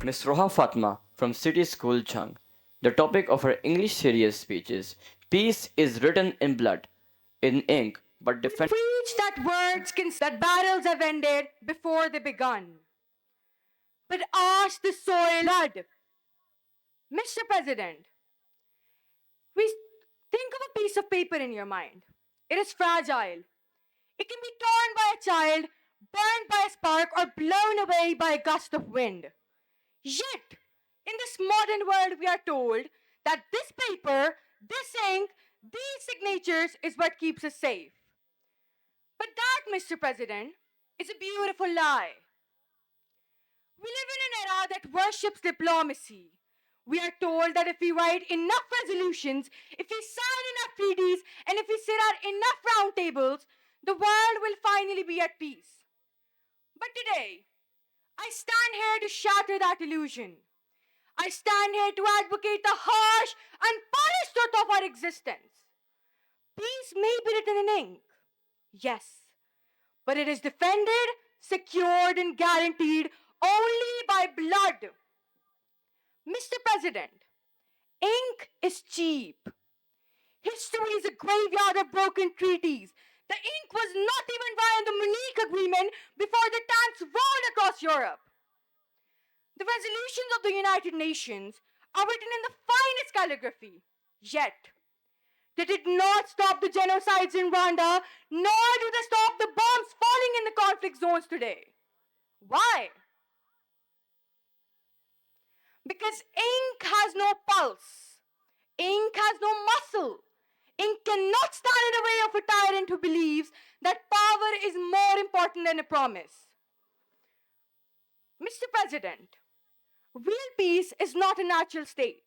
Ms. Roha Fatma from City School Jhang. The topic of her English serious speech is Peace is written in blood, in ink, but defended. Preach that words can that battles have ended before they begun. But ask the soil blood. Mr. President, we think of a piece of paper in your mind. It is fragile. It can be torn by a child, burned by a spark, or blown away by a gust of wind. Yet, in this modern world, we are told that this paper, this ink, these signatures is what keeps us safe. But that, Mr. President, is a beautiful lie. We live in an era that worships diplomacy. We are told that if we write enough resolutions, if we sign enough treaties, and if we sit at enough round tables, the world will finally be at peace. But today, I stand here to shatter that illusion. I stand here to advocate the harsh and polished truth of our existence. Peace may be written in ink, yes, but it is defended, secured, and guaranteed only by blood. Mr. President, ink is cheap. History is a graveyard of broken treaties. The ink was not even via the Munich Agreement before the tanks rolled across Europe. The resolutions of the United Nations are written in the finest calligraphy. Yet, they did not stop the genocides in Rwanda, nor do they stop the bombs falling in the conflict zones today. Why? Because ink has no pulse. Ink has no muscle. Ink cannot stand in the way of a tyrant who believes that power is more important than a promise. Mr. President, real peace is not a natural state.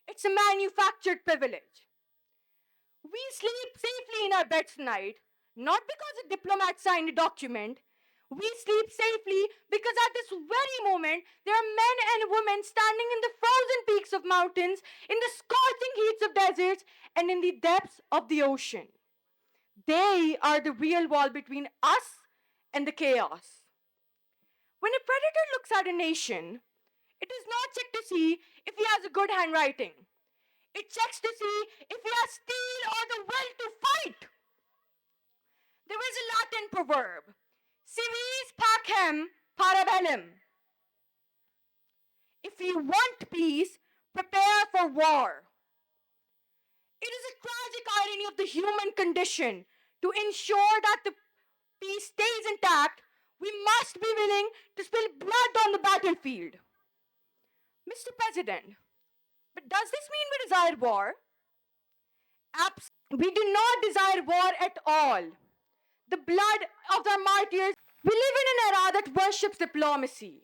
It's a manufactured privilege. We sleep safely in our beds tonight, not because a diplomat signed a document. We sleep safely because at this very moment, there are men and women standing in the frozen peaks of mountains, in the scorching heats of deserts, and in the depths of the ocean. They are the real wall between us and the chaos. When a predator looks at a nation, it does not check to see if he has a good handwriting. It checks to see if he has steel or the will to fight. There is a Latin proverb, si vis pacem para bellum. If you want peace, prepare for war. It is a tragic irony of the human condition. To ensure that the peace stays intact, we must be willing to spill blood on the battlefield. Mr. President, but does this mean we desire war? We do not desire war at all. The blood of our martyrs. We live in an era that worships diplomacy.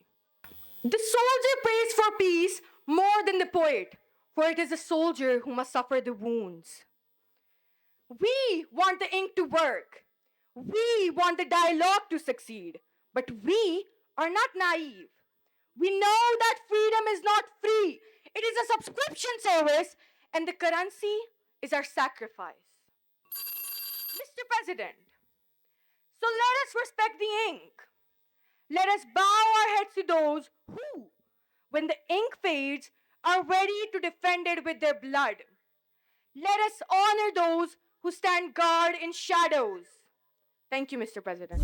The soldier prays for peace more than the poet, for it is the soldier who must suffer the wounds. We want the ink to work. We want the dialogue to succeed. But we are not naive. We know that freedom is not free. It is a subscription service, and the currency is our sacrifice. Mr. President, so let us respect the ink. Let us bow our heads to those who, when the ink fades, are ready to defend it with their blood. Let us honor those who stand guard in shadows. Thank you, Mr. President.